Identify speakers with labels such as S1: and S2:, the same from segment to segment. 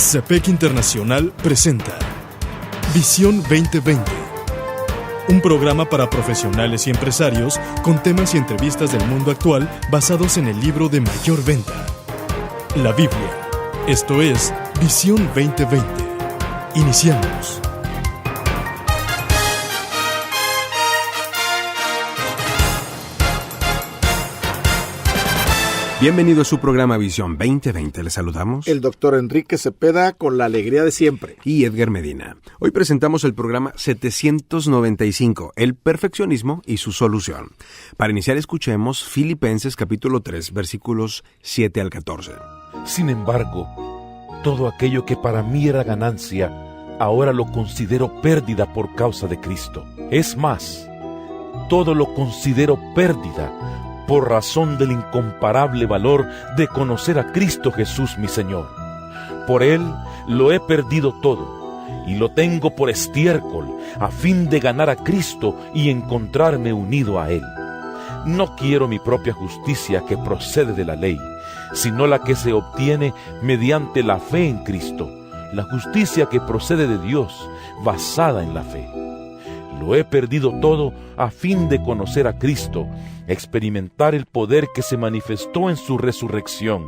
S1: CEPEC Internacional presenta Visión 2020, un programa para profesionales y empresarios con temas y entrevistas del mundo actual basados en el libro de mayor venta, la Biblia. Esto es Visión 2020. Iniciamos.
S2: Bienvenido a su programa Visión 2020. Le saludamos
S3: el doctor Enrique Cepeda con la alegría de siempre.
S2: Y Edgar Medina. Hoy presentamos el programa 795, el perfeccionismo y su solución. Para iniciar escuchemos Filipenses capítulo 3, versículos 7 al 14.
S4: Sin embargo, todo aquello que para mí era ganancia, ahora lo considero pérdida por causa de Cristo. Es más, todo lo considero pérdida por razón del incomparable valor de conocer a Cristo Jesús mi Señor. Por Él lo he perdido todo, y lo tengo por estiércol, a fin de ganar a Cristo y encontrarme unido a Él. No quiero mi propia justicia que procede de la ley, sino la que se obtiene mediante la fe en Cristo, la justicia que procede de Dios, basada en la fe. Lo he perdido todo a fin de conocer a Cristo, experimentar el poder que se manifestó en su resurrección,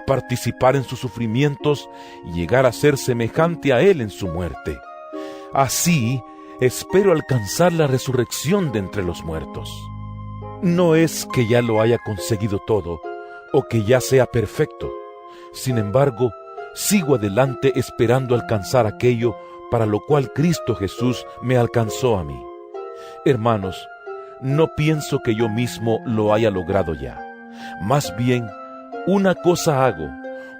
S4: participar en sus sufrimientos y llegar a ser semejante a Él en su muerte. Así, espero alcanzar la resurrección de entre los muertos. No es que ya lo haya conseguido todo, o que ya sea perfecto. Sin embargo, sigo adelante esperando alcanzar aquello para lo cual Cristo Jesús me alcanzó a mí. Hermanos, no pienso que yo mismo lo haya logrado ya. Más bien, una cosa hago,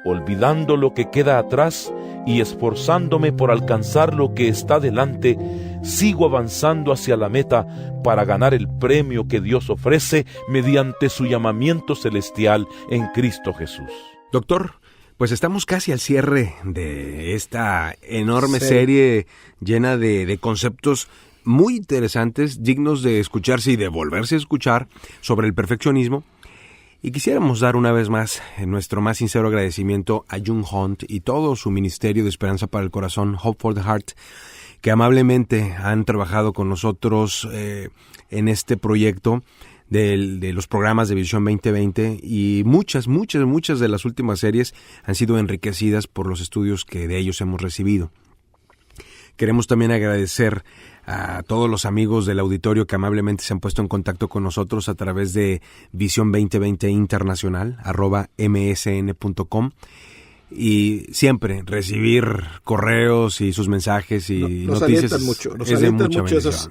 S4: olvidando lo que queda atrás y esforzándome por alcanzar lo que está delante, sigo avanzando hacia la meta para ganar el premio que Dios ofrece mediante su llamamiento celestial en Cristo Jesús.
S2: Doctor, pues estamos casi al cierre de esta enorme serie llena de conceptos muy interesantes, dignos de escucharse y de volverse a escuchar sobre el perfeccionismo. Y quisiéramos dar una vez más nuestro más sincero agradecimiento a Jung Hunt y todo su ministerio de Esperanza para el Corazón, Hope for the Heart, que amablemente han trabajado con nosotros en este proyecto de los programas de Visión 2020, y muchas de las últimas series han sido enriquecidas por los estudios que de ellos hemos recibido. Queremos también agradecer a todos los amigos del auditorio que amablemente se han puesto en contacto con nosotros a través de Visión 2020 Internacional, @msn.com, y siempre recibir correos y sus mensajes y
S3: nos
S2: noticias.
S3: Nos alientan mucho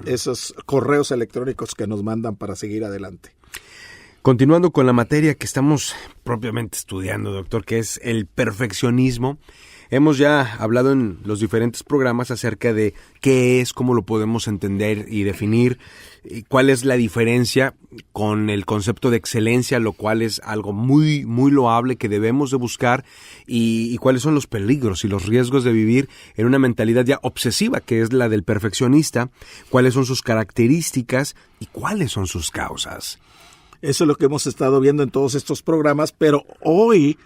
S3: esos correos electrónicos que nos mandan para seguir adelante.
S2: Continuando con la materia que estamos propiamente estudiando, doctor, que es el perfeccionismo. Hemos ya hablado en los diferentes programas acerca de qué es, cómo lo podemos entender y definir, y cuál es la diferencia con el concepto de excelencia, lo cual es algo muy loable que debemos de buscar, y cuáles son los peligros y los riesgos de vivir en una mentalidad ya obsesiva, que es la del perfeccionista, cuáles son sus características y cuáles son sus causas.
S3: Eso es lo que hemos estado viendo en todos estos programas, pero hoy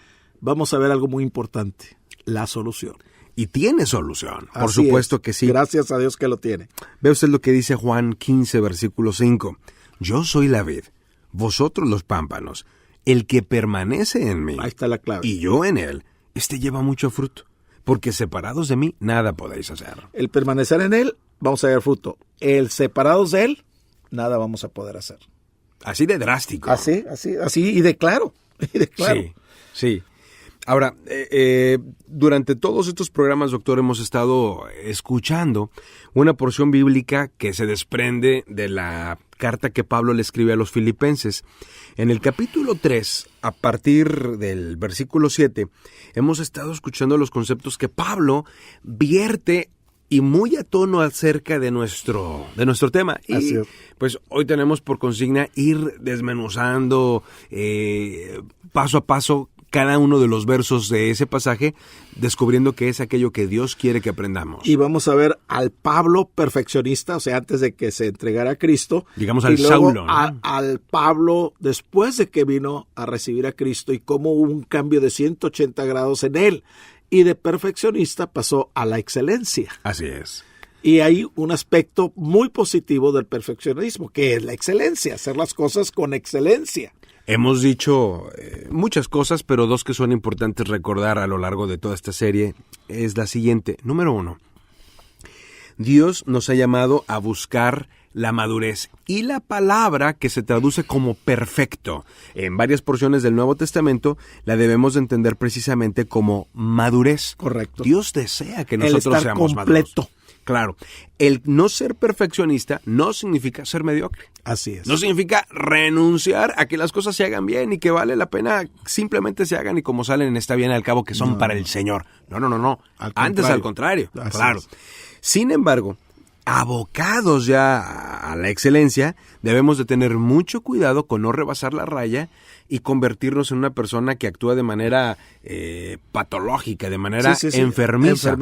S3: vamos a ver algo muy importante. La solución.
S2: Y tiene solución, por
S3: Así
S2: supuesto
S3: es.
S2: que sí.
S3: Gracias a Dios que lo tiene.
S2: Ve usted lo que dice Juan 15, versículo 5. Yo soy la vid, vosotros los pámpanos. El que permanece en mí,
S3: ahí está la clave,
S2: y yo en él, lleva mucho fruto, porque separados de mí nada podéis hacer.
S3: El permanecer en él, vamos a ver fruto. El separados de él, nada vamos a poder hacer.
S2: Así de drástico.
S3: Así y de claro.
S2: Sí. Ahora, durante todos estos programas, doctor, hemos estado escuchando una porción bíblica que se desprende de la carta que Pablo le escribe a los filipenses. En el capítulo 3, a partir del versículo 7, hemos estado escuchando los conceptos que Pablo vierte y muy a tono acerca de nuestro tema. Y pues hoy tenemos por consigna ir desmenuzando paso a paso cada uno de los versos de ese pasaje, descubriendo qué es aquello que Dios quiere que aprendamos.
S3: Y vamos a ver al Pablo perfeccionista, o sea, antes de que se entregara a Cristo.
S2: Digamos al Saulo, ¿no?
S3: Al Pablo después de que vino a recibir a Cristo, y cómo hubo un cambio de 180 grados en él. y de perfeccionista pasó a la excelencia.
S2: Así es.
S3: Y hay un aspecto muy positivo del perfeccionismo, que es la excelencia, hacer las cosas con excelencia.
S2: Hemos dicho muchas cosas, pero dos que son importantes recordar a lo largo de toda esta serie es la siguiente. Número 1, Dios nos ha llamado a buscar la madurez y la palabra que se traduce como perfecto en varias porciones del Nuevo Testamento la debemos de entender precisamente como madurez.
S3: Correcto.
S2: Dios desea que nosotros
S3: el estar
S2: seamos
S3: completo.
S2: maduros. Claro, el no ser perfeccionista no significa ser mediocre.
S3: Así es.
S2: No significa renunciar a que las cosas se hagan bien y que vale la pena simplemente se hagan y como salen está bien al cabo que son para el Señor. No. Antes al contrario.
S3: Así
S2: Claro.
S3: es.
S2: Sin embargo, abocados ya a la excelencia, debemos de tener mucho cuidado con no rebasar la raya y convertirnos en una persona que actúa de manera patológica, de manera enfermiza.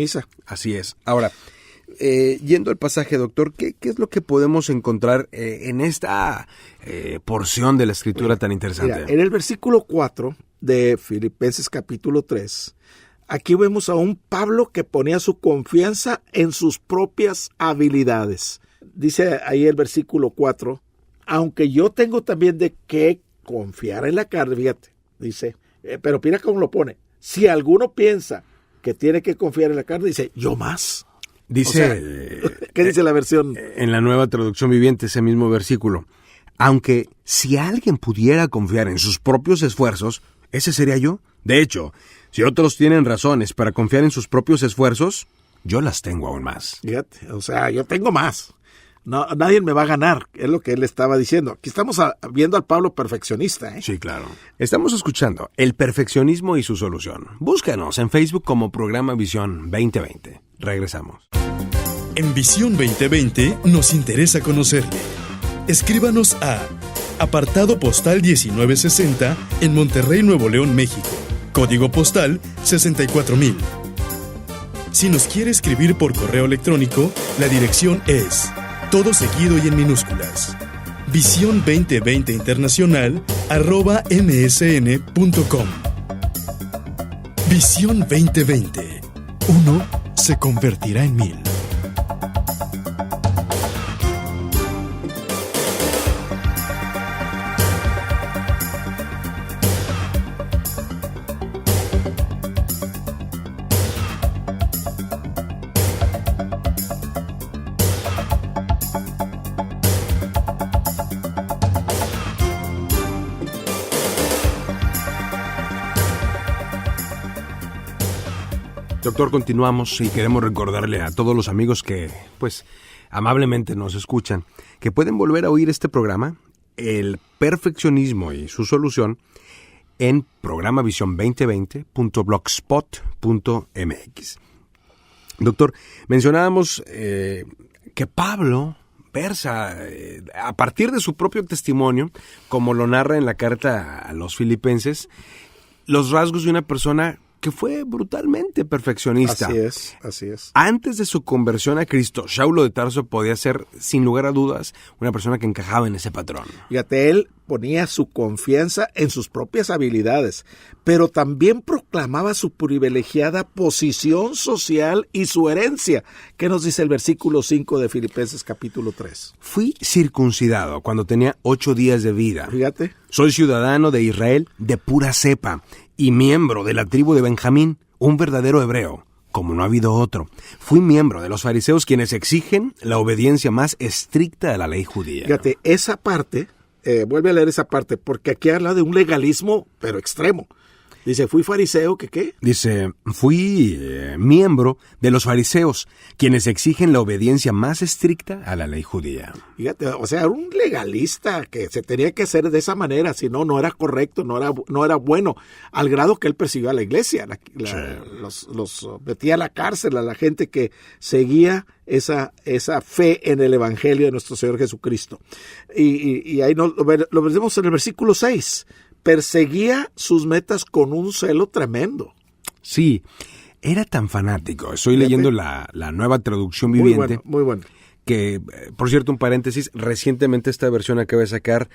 S2: Así es. Ahora, yendo al pasaje, doctor, ¿qué es lo que podemos encontrar en esta porción de la Escritura tan interesante?
S3: Mira, en el versículo 4 de Filipenses capítulo 3, aquí vemos a un Pablo que ponía su confianza en sus propias habilidades. Dice ahí el versículo 4, aunque yo tengo también de qué confiar en la carne, fíjate, dice, pero mira cómo lo pone, si alguno piensa que tiene que confiar en la carne, dice, yo más.
S2: Dice,
S3: ¿qué dice la versión?
S2: En la Nueva Traducción Viviente, ese mismo versículo, aunque si alguien pudiera confiar en sus propios esfuerzos, ¿ese sería yo? De hecho, si otros tienen razones para confiar en sus propios esfuerzos, yo las tengo aún más.
S3: Fíjate, o sea, yo tengo más. No, nadie me va a ganar, es lo que él estaba diciendo. Aquí estamos viendo al Pablo perfeccionista, ¿eh?
S2: Sí, claro. Estamos escuchando El Perfeccionismo y su Solución. Búscanos en Facebook como Programa Visión 2020. Regresamos.
S1: En Visión 2020 nos interesa conocerle. Escríbanos a apartado postal 1960 en Monterrey, Nuevo León, México. Código postal 64000. Si nos quiere escribir por correo electrónico, la dirección es todo seguido y en minúsculas. Visión 2020 Internacional @msn.com. Visión 2020. Uno se convertirá en 1000.
S2: Doctor, continuamos y queremos recordarle a todos los amigos que, pues, amablemente nos escuchan, que pueden volver a oír este programa, El Perfeccionismo y su Solución, en programavision2020.blogspot.mx. Doctor, mencionábamos que Pablo versa a partir de su propio testimonio, como lo narra en la carta a los Filipenses, los rasgos de una persona que fue brutalmente perfeccionista.
S3: Así es.
S2: Antes de su conversión a Cristo, Saulo de Tarso podía ser, sin lugar a dudas, una persona que encajaba en ese patrón.
S3: Fíjate, él ponía su confianza en sus propias habilidades, pero también proclamaba su privilegiada posición social y su herencia. ¿Qué nos dice el versículo 5 de Filipenses capítulo 3?
S2: Fui circuncidado cuando tenía 8 días de vida.
S3: Fíjate.
S2: Soy ciudadano de Israel de pura cepa y miembro de la tribu de Benjamín, un verdadero hebreo, como no ha habido otro. Fui miembro de los fariseos, quienes exigen la obediencia más estricta a la ley judía.
S3: Fíjate, esa parte, vuelve a leer esa parte, porque aquí habla de un legalismo, pero extremo. Dice, fui fariseo, ¿qué?
S2: Dice, fui miembro de los fariseos, quienes exigen la obediencia más estricta a la ley judía.
S3: Fíjate, o sea, era un legalista que se tenía que hacer de esa manera, si no, no era correcto, no era bueno, al grado que él persiguió a la iglesia, los metía a la cárcel a la gente que seguía esa fe en el Evangelio de nuestro Señor Jesucristo. Y ahí lo vemos en el versículo 6. Perseguía sus metas con un celo tremendo.
S2: Sí, era tan fanático. Estoy leyendo la Nueva Traducción Viviente.
S3: Muy bueno.
S2: Que, por cierto, un paréntesis, recientemente esta versión acaba de sacar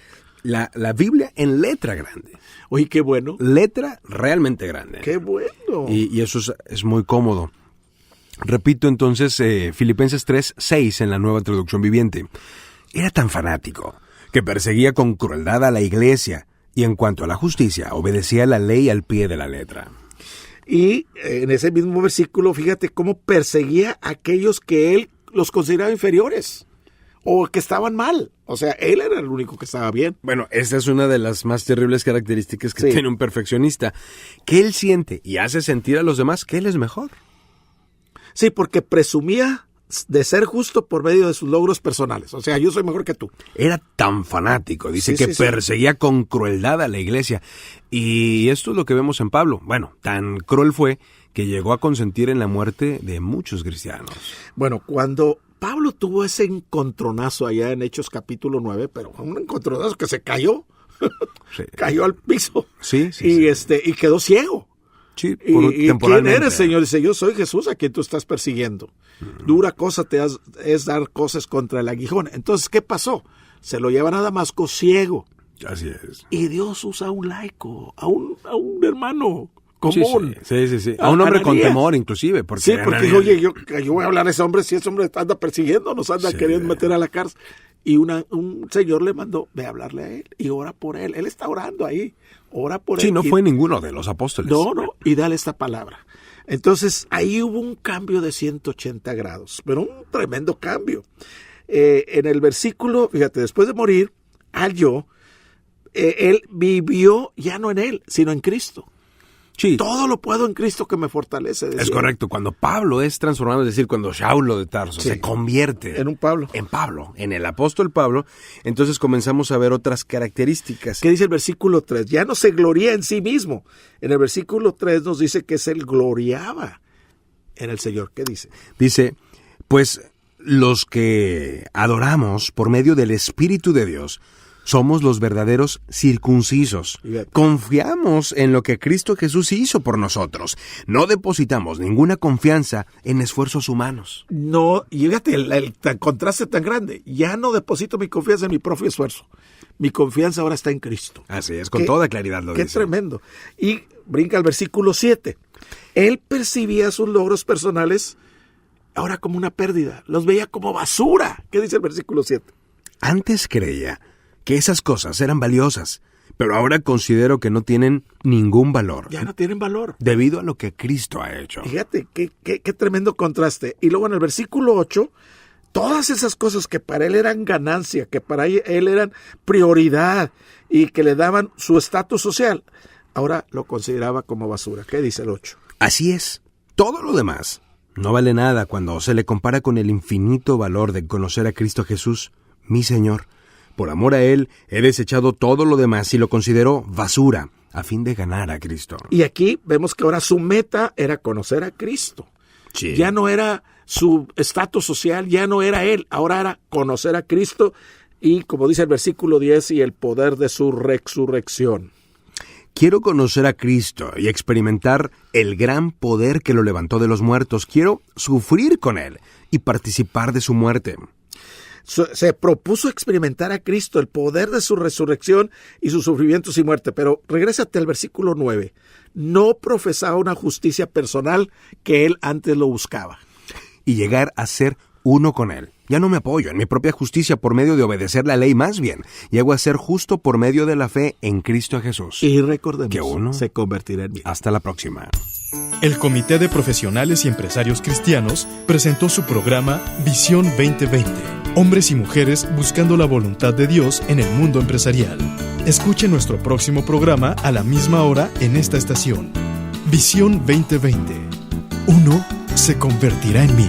S2: la Biblia en letra grande.
S3: Oye, qué bueno.
S2: Letra realmente grande.
S3: Qué bueno.
S2: Y eso es muy cómodo. Repito entonces Filipenses 3:6 en la Nueva Traducción Viviente. Era tan fanático que perseguía con crueldad a la iglesia y en cuanto a la justicia obedecía la ley al pie de la letra.
S3: Y en ese mismo versículo, fíjate cómo perseguía a aquellos que él los consideraba inferiores o que estaban mal. O sea, él era el único que estaba bien.
S2: Bueno, esta es una de las más terribles características que tiene un perfeccionista, que él siente y hace sentir a los demás que él es mejor.
S3: Sí, porque presumía de ser justo por medio de sus logros personales. O sea, yo soy mejor que tú.
S2: Era tan fanático, dice que perseguía con crueldad a la iglesia. Y esto es lo que vemos en Pablo. Bueno, tan cruel fue que llegó a consentir en la muerte de muchos cristianos.
S3: Bueno, cuando Pablo tuvo ese encontronazo allá en Hechos capítulo 9, pero un encontronazo que se cayó, cayó al piso y quedó ciego.
S2: Sí,
S3: ¿Y quién eres, Señor? Dice, yo soy Jesús a quien tú estás persiguiendo. Dura cosa es dar cosas contra el aguijón. Entonces, ¿qué pasó? Se lo llevan a Damasco ciego.
S2: Así es.
S3: Y Dios usa a un laico, a un hermano común.
S2: Sí. A un hombre con temor, inclusive.
S3: Porque oye, yo voy a hablar a ese hombre, si ese hombre anda persiguiendo, nos anda queriendo meter a la cárcel. Y un señor le mandó, ve a hablarle a él y ora por él. Él está orando ahí, ora por él.
S2: Sí, no fue ninguno de los apóstoles.
S3: No, y dale esta palabra. Entonces, ahí hubo un cambio de 180 grados, pero un tremendo cambio. En el versículo, fíjate, después de morir, él vivió ya no en él, sino en Cristo.
S2: Sí.
S3: Todo lo puedo en Cristo que me fortalece.
S2: Es correcto. Cuando Pablo es transformado, es decir, cuando Saulo de Tarso se convierte
S3: en un Pablo.
S2: En Pablo, en el apóstol Pablo, entonces comenzamos a ver otras características.
S3: ¿Qué dice el versículo 3? Ya no se gloría en sí mismo. En el versículo 3 nos dice que él gloriaba en el Señor. ¿Qué dice?
S2: Dice, pues los que adoramos por medio del Espíritu de Dios, somos los verdaderos circuncisos. Confiamos en lo que Cristo Jesús hizo por nosotros. No depositamos ninguna confianza en esfuerzos humanos.
S3: No, y fíjate, el contraste tan grande. Ya no deposito mi confianza en mi propio esfuerzo. Mi confianza ahora está en Cristo.
S2: Así es, con toda claridad lo dice.
S3: Qué tremendo. Y brinca al versículo 7. Él percibía sus logros personales ahora como una pérdida. Los veía como basura. ¿Qué dice el versículo 7?
S2: Antes creía que esas cosas eran valiosas, pero ahora considero que no tienen ningún valor.
S3: Ya no tienen valor.
S2: Debido a lo que Cristo ha hecho.
S3: Fíjate, qué tremendo contraste. Y luego en el versículo 8, todas esas cosas que para él eran ganancia, que para él eran prioridad y que le daban su estatus social, ahora lo consideraba como basura. ¿Qué dice el 8?
S2: Así es. Todo lo demás no vale nada cuando se le compara con el infinito valor de conocer a Cristo Jesús, mi Señor. Por amor a Él, he desechado todo lo demás y lo considero basura, a fin de ganar a Cristo.
S3: Y aquí vemos que ahora su meta era conocer a Cristo.
S2: Sí.
S3: Ya no era su estatus social, ya no era Él, ahora era conocer a Cristo y, como dice el versículo 10, y el poder de su resurrección.
S2: Quiero conocer a Cristo y experimentar el gran poder que lo levantó de los muertos. Quiero sufrir con Él y participar de su muerte.
S3: Se propuso experimentar a Cristo, el poder de su resurrección y sus sufrimientos y muerte. Pero regrésate al versículo 9. No profesaba una justicia personal que él antes lo buscaba.
S2: Y llegar a ser uno con Él. Ya no me apoyo en mi propia justicia por medio de obedecer la ley, más bien llego a ser justo por medio de la fe en Cristo Jesús.
S3: Y recordemos
S2: que uno
S3: se convertirá en mí.
S2: Hasta la próxima.
S1: El Comité de Profesionales y Empresarios Cristianos presentó su programa Visión 2020. Hombres y mujeres buscando la voluntad de Dios en el mundo empresarial. Escuche nuestro próximo programa a la misma hora en esta estación. Visión 2020. Uno se convertirá en mí.